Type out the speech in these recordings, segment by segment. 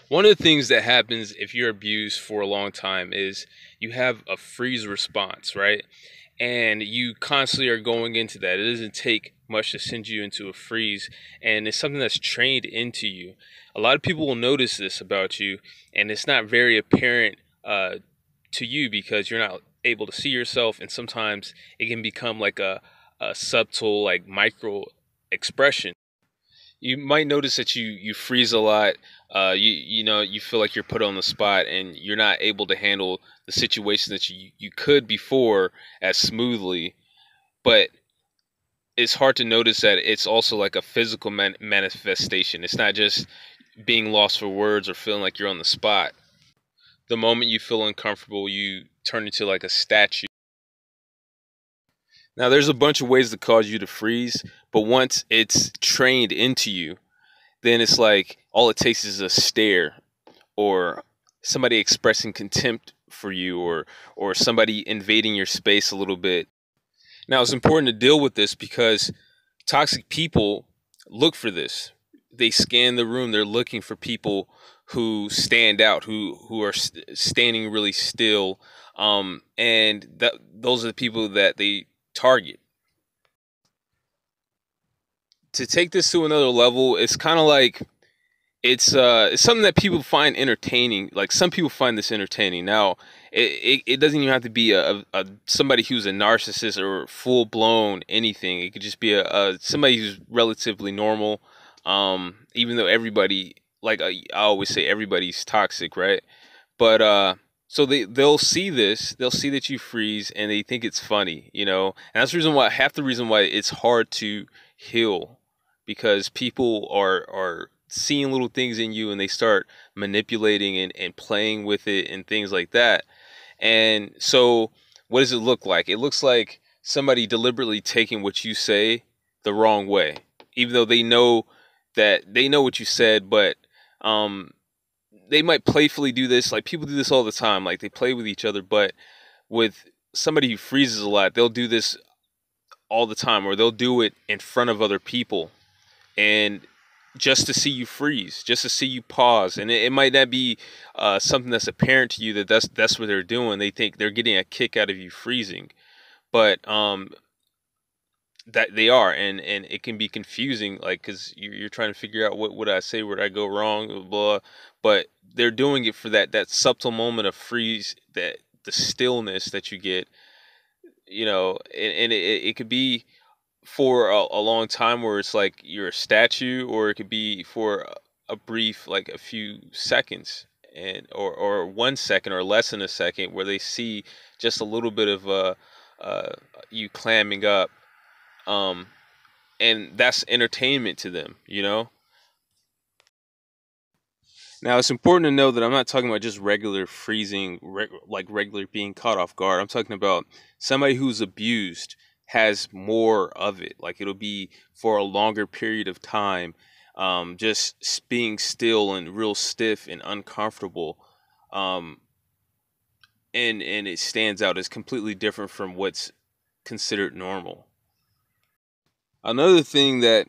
One of the things that happens if you're abused for a long time is you have a freeze response, right? And you constantly are going into that. It doesn't take much to send you into a freeze, and it's something that's trained into you. A lot of people will notice this about you, and it's not very apparent to you because you're not able to see yourself, and sometimes it can become like a subtle, like micro expression. You might notice that you freeze a lot. You feel like you're put on the spot and you're not able to handle the situation that you could before as smoothly. But it's hard to notice that it's also like a physical manifestation. It's not just being lost for words or feeling like you're on the spot. The moment you feel uncomfortable, you turn into like a statue. Now, there's a bunch of ways to cause you to freeze, but once it's trained into you, then it's like all it takes is a stare or somebody expressing contempt for you or somebody invading your space a little bit. Now it's important to deal with this because toxic people look for this. They scan the room. They're looking for people who stand out, who are standing really still, and those are the people that they target. To take this to another level, it's kind of like it's something that people find entertaining. Like some people find this entertaining. Now, it doesn't even have to be a somebody who's a narcissist or full blown anything. It could just be a somebody who's relatively normal. Even though everybody, like I always say, everybody's toxic, right? But so they'll see this, they'll see that you freeze, and they think it's funny, And that's the reason why half the reason why it's hard to heal, because people are seeing little things in you and they start manipulating and playing with it and things like that. And so what does it look like? It looks like somebody deliberately taking what you say the wrong way, even though they know what you said, but um they might playfully do this. Like people do this all the time. Like they play with each other, but with somebody who freezes a lot, they'll do this all the time, or they'll do it in front of other people, and just to see you freeze, just to see you pause. And it might not be something that's apparent to you that that's what they're doing. They think they're getting a kick out of you freezing, but that they are, and it can be confusing, like because you're trying to figure out what would I say, where did I go wrong, blah, blah. But they're doing it for that subtle moment of freeze, that the stillness that you get, and it could be for a long time where it's like you're a statue, or it could be for a brief, like a few seconds, and or 1 second or less than a second, where they see just a little bit of uh, you clamming up, um, and that's entertainment to them. Now it's important to know that I'm not talking about just regular freezing, like regular being caught off guard. I'm talking about somebody who's abused has more of it. Like it'll be for a longer period of time, just being still and real stiff and uncomfortable, um, and it stands out as completely different from what's considered normal. Another thing that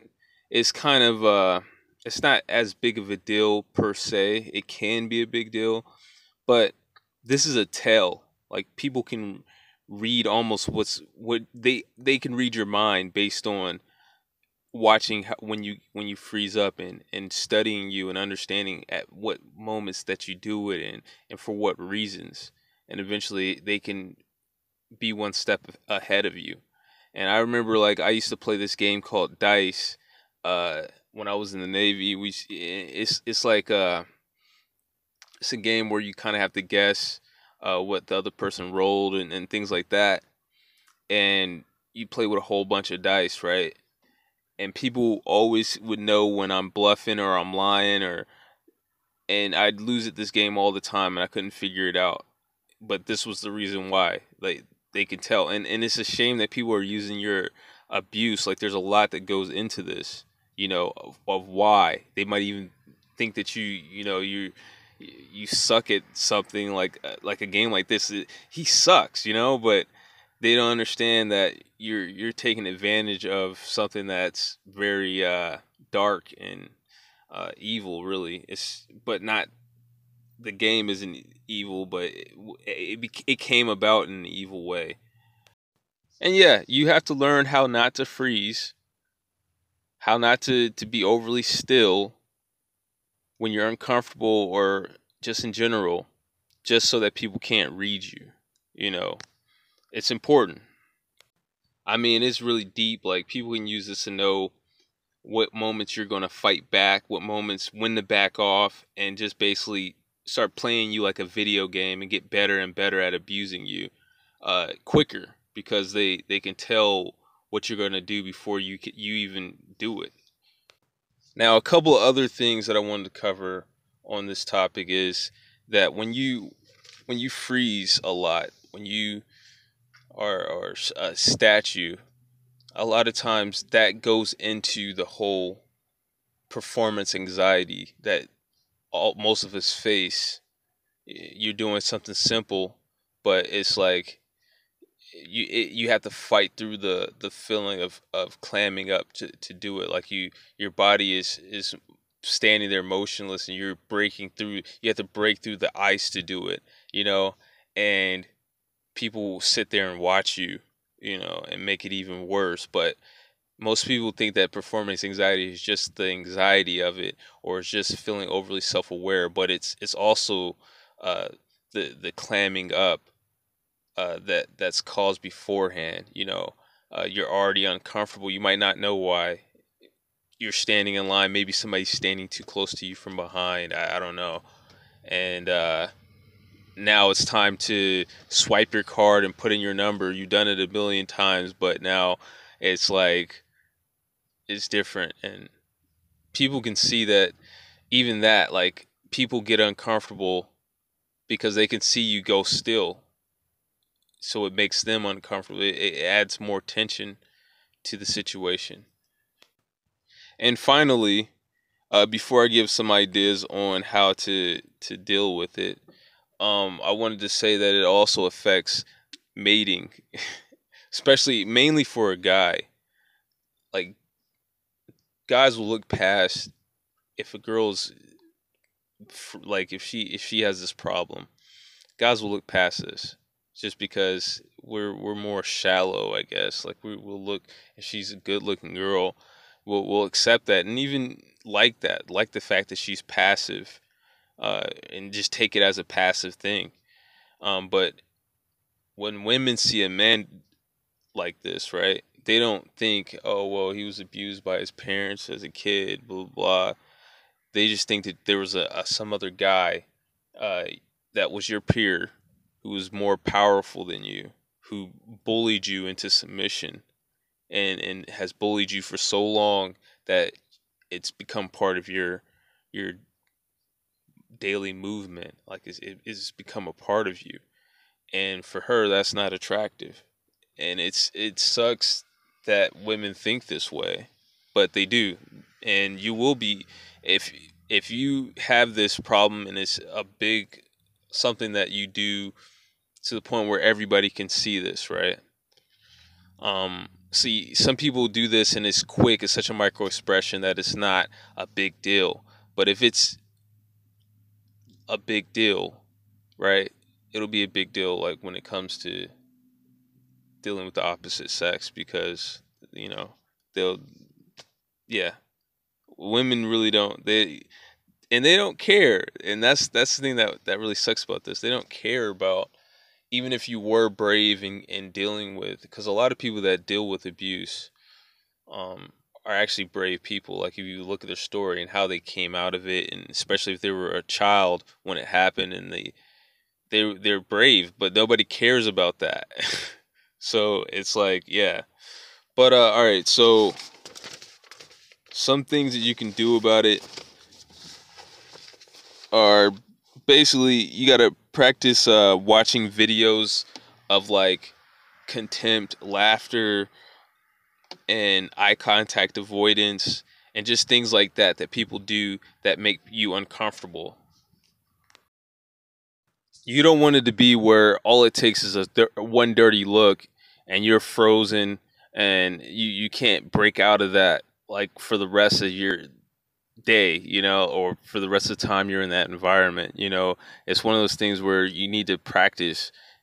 is kind of it's not as big of a deal per se. It can be a big deal, but this is a tell. Like people can read almost what they can read your mind based on watching when you freeze up, and studying you and understanding at what moments that you do it, and for what reasons, and eventually they can be one step ahead of you. And I remember, like, I used to play this game called Dice when I was in the Navy. It's like it's a game where you kind of have to guess what the other person rolled, and things like that. And you play with a whole bunch of dice, right? And people always would know when I'm bluffing or I'm lying, and I'd lose at this game all the time and I couldn't figure it out. But this was the reason why. Like they can tell. And it's a shame that people are using your abuse. Like there's a lot that goes into this, of why. They might even think that you suck at something, like a game like this. He sucks, but they don't understand that you're taking advantage of something that's very dark and evil, really. It's but not the game isn't evil, but it came about in an evil way. And yeah, you have to learn how not to freeze, how not to be overly still when you're uncomfortable or just in general, just so that people can't read you. You know, it's important. I mean, it's really deep. Like, people can use this to know what moments you're going to fight back, what moments when to back off, and just basically start playing you like a video game and get better and better at abusing you quicker, because they can tell what you're going to do before you even do it. Now, a couple of other things that I wanted to cover on this topic is that when you freeze a lot, when you are a statue, a lot of times that goes into the whole performance anxiety that most of us face. You're doing something simple, but it's like you have to fight through the feeling of clamming up to do it. Like, your body is standing there motionless, and you're breaking through. You have to break through the ice to do it. You know, and people will sit there and watch you. You know, and make it even worse. But most people think that performance anxiety is just the anxiety of it, or it's just feeling overly self-aware. But it's also uh, the clamming up that's caused beforehand. You know, you're already uncomfortable. You might not know why. You're standing in line. Maybe somebody's standing too close to you from behind. I don't know. And now it's time to swipe your card and put in your number. You've done it a million times, but now it's like it's different, and people can see that. Even that, like, people get uncomfortable because they can see you go still, so it makes them uncomfortable. It adds more tension to the situation. And finally, before I give some ideas on how to deal with it, I wanted to say that it also affects mating, especially mainly for a guy. Like, guys will look past if a girl's like, if she has this problem, guys will look past this just because we're more shallow, I guess. Like, we'll look, if she's a good looking girl, we'll accept that, and even like that, like the fact that she's passive, and just take it as a passive thing. But when women see a man like this, right? They don't think, oh well, he was abused by his parents as a kid, blah blah blah. They just think that there was a some other guy uh, that was your peer, who was more powerful than you, who bullied you into submission, and has bullied you for so long that it's become part of your daily movement. Like, it's become a part of you, and for her, that's not attractive. And it sucks that women think this way, but they do. And you will be, if if you have this problem and it's a big something that you do to the point where everybody can see this, right? See, some people do this and it's quick, it's such a micro expression that it's not a big deal. But if it's a big deal, right, it'll be a big deal, like when it comes to dealing with the opposite sex, because you know they'll, yeah, women really don't, they don't care. And that's the thing that really sucks about this. They don't care about, even if you were brave in dealing with, because a lot of people that deal with abuse um are actually brave people. Like, if you look at their story and how they came out of it, and especially if they were a child when it happened, and they're brave, but nobody cares about that. So it's like, yeah. But all right, so some things that you can do about it are basically, you gotta practice watching videos of, like, contempt, laughter, and eye contact avoidance, and just things like that that people do that make you uncomfortable. You don't want it to be where all it takes is one dirty look, and you're frozen, and you can't break out of that, like, for the rest of day, or for the rest of the time you're in that environment. It's one of those things where you need to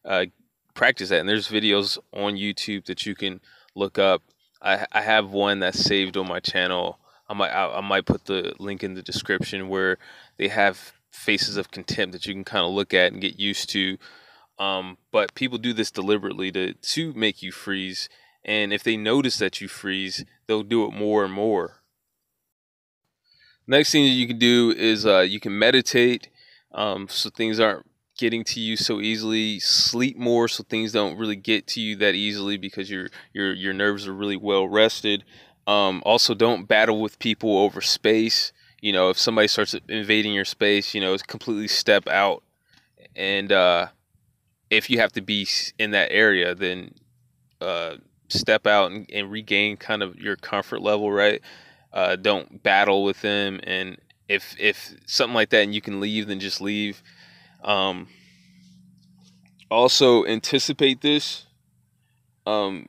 uh, practice that. And there's videos on YouTube that you can look up. I have one that's saved on my channel. I might put the link in the description where they have faces of contempt that you can kind of look at and get used to. But people do this deliberately to make you freeze. And if they notice that you freeze, they'll do it more and more. Next thing that you can do is you can meditate, so things aren't getting to you so easily. Sleep more so things don't really get to you that easily because your nerves are really well rested. Also, don't battle with people over space. If somebody starts invading your space, completely step out. And if you have to be in that area, then uh, step out and regain kind of your comfort level, right? Don't battle with them, and if something like that and you can leave, then just leave. Um, Also, anticipate this. Um,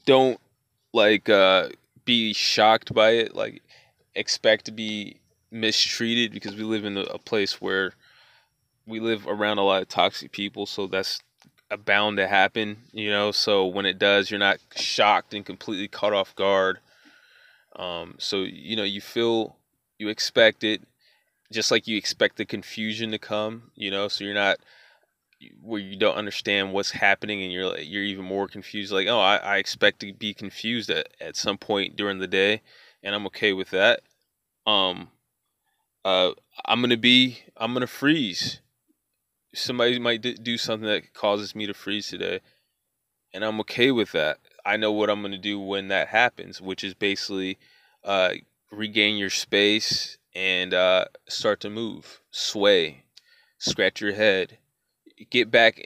don't like be shocked by it. Like, expect to be mistreated because we live in a place where we live around a lot of toxic people, so that's bound to happen. So when it does, you're not shocked and completely caught off guard. So you expect it, just like you expect the confusion to come. So you're not where you don't understand what's happening and you're even more confused. Like, oh, I expect to be confused at some point during the day, and I'm okay with that. Um, uh, I'm gonna freeze. Somebody might do something that causes me to freeze today, and I'm okay with that. I know what I'm gonna do when that happens, which is basically uh, regain your space and start to move, sway, scratch your head, get back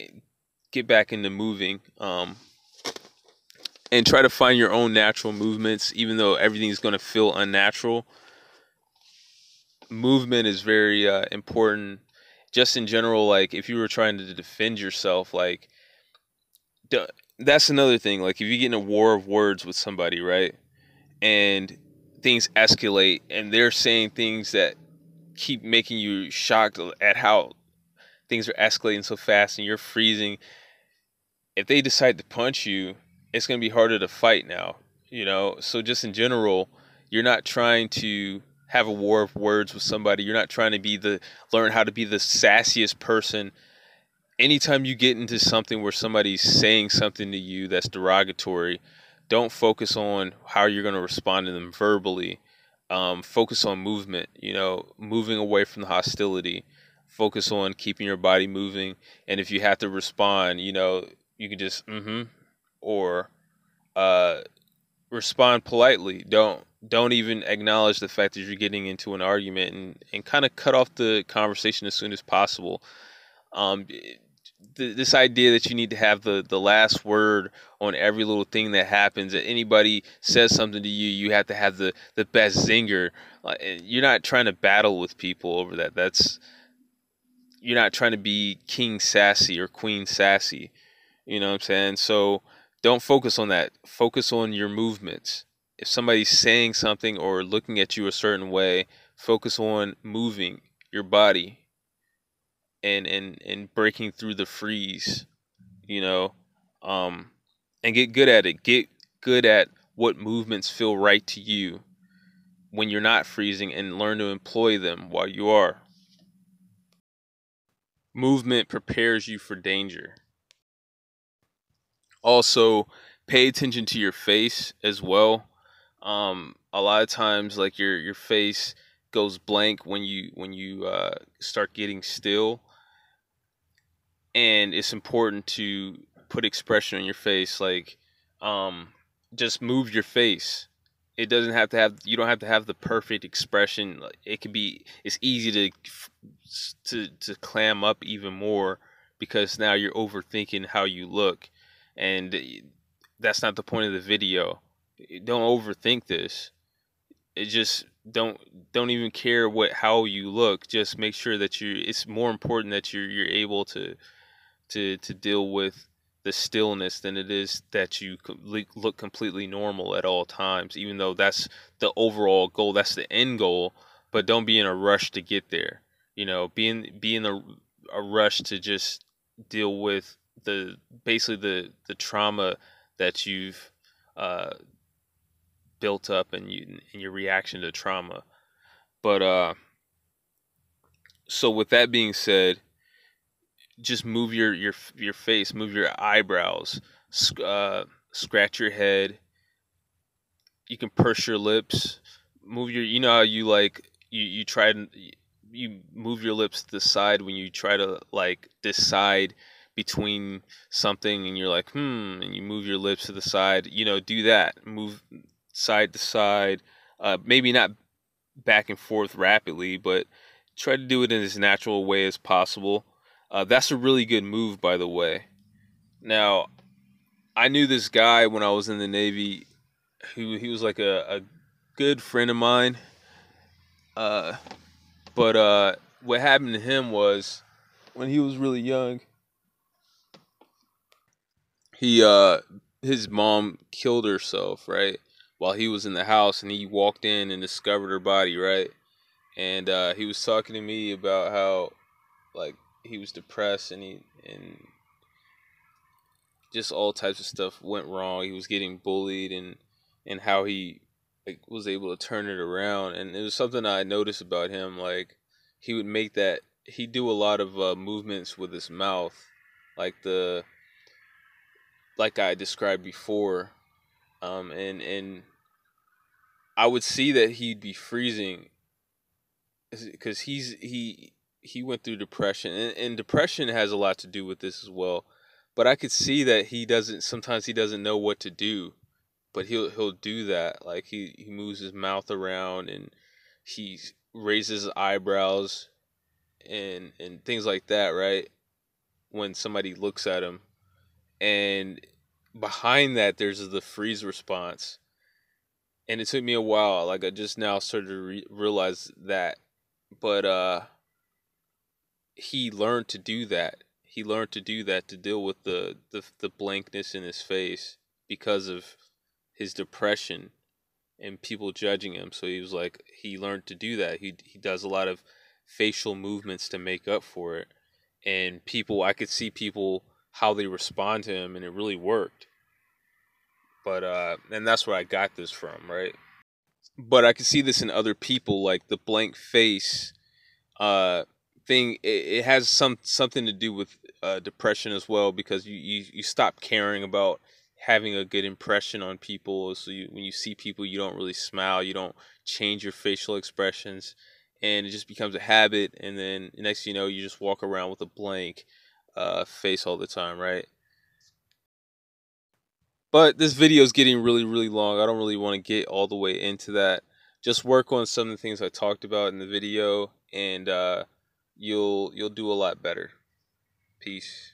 get back into moving, and try to find your own natural movements. Even though everything's going to feel unnatural, movement is very important just in general. Like, if you were trying to defend yourself, like, that's another thing. Like, if you get in a war of words with somebody, right, and things escalate and they're saying things that keep making you shocked at how things are escalating so fast and you're freezing, if they decide to punch you, it's going to be harder to fight now, So just in general, you're not trying to have a war of words with somebody. You're not trying to learn how to be the sassiest person. Anytime you get into something where somebody's saying something to you that's derogatory, don't focus on how you're going to respond to them verbally. Focus on movement, moving away from the hostility. Focus on keeping your body moving. And if you have to respond, you can just or uh, respond politely. Don't even acknowledge the fact that you're getting into an argument, and kind of cut off the conversation as soon as possible. Um, this idea that you need to have the last word on every little thing that happens, that anybody says something to you, you have to have the best zinger. You're not trying to battle with people over that. You're not trying to be King Sassy or Queen Sassy. You know what I'm saying? So don't focus on that. Focus on your movements. If somebody's saying something or looking at you a certain way, focus on moving your body and breaking through the freeze, you know, um, and get good at it. Get good at what movements feel right to you when you're not freezing, and learn to employ them while you are. Movement prepares you for danger. Also, pay attention to your face as well. A lot of times, like, your face goes blank when you start getting still, and it's important to put expression on your face. Like, um, just move your face. It doesn't have to have You don't have to have the perfect expression. Like, it's easy to clam up even more because now you're overthinking how you look, and that's not the point of the video. Don't overthink this. It just don't even care how you look. Just make sure that it's more important that you're able to deal with the stillness than it is that you look completely normal at all times, even though that's the overall goal, that's the end goal. But don't be in a rush to get there. You know, be in a rush to just deal with the basically the trauma that you've uh, built up and you in your reaction to trauma. But so with that being said, just move your face, move your eyebrows, scratch your head. You can purse your lips, move your. You know how you like you try to you move your lips to the side when you try to like decide between something, and you're like and you move your lips to the side. You know, do that. Move side to side. Maybe not back and forth rapidly, but try to do it in as natural a way as possible. That's a really good move, by the way. Now, I knew this guy when I was in the Navy who he was like a good friend of mine. Uh, but what happened to him was when he was really young, he his mom killed herself, right? While he was in the house, and he walked in and discovered her body, right? And he was talking to me about how like he was depressed and just all types of stuff went wrong. He was getting bullied and how he like was able to turn it around. And it was something I noticed about him. Like he would make that he'd do a lot of movements with his mouth, like the like I described before. And I would see that he'd be freezing because he went through depression, and depression has a lot to do with this as well. But I could see that he doesn't sometimes he doesn't know what to do, but he'll do that. Like he moves his mouth around and he raises his eyebrows and things like that, right? When somebody looks at him, and behind that there's the freeze response. And it took me a while. Like I just now started to realize that, but he learned to do that. He learned to do that to deal with the blankness in his face because of his depression and people judging him. So he was like he learned to do that. He does a lot of facial movements to make up for it. And people I could see people how they respond to him, and it really worked. But and that's where I got this from, right? But I could see this in other people, like the blank face uh thing. It has something to do with depression as well, because you stop caring about having a good impression on people. So when you see people, you don't really smile, you don't change your facial expressions, and it just becomes a habit. And then next thing you know, you just walk around with a blank face all the time, right? But this video is getting really, really long. I don't really want to get all the way into that. Just work on some of the things I talked about in the video, and you'll do a lot better. Peace.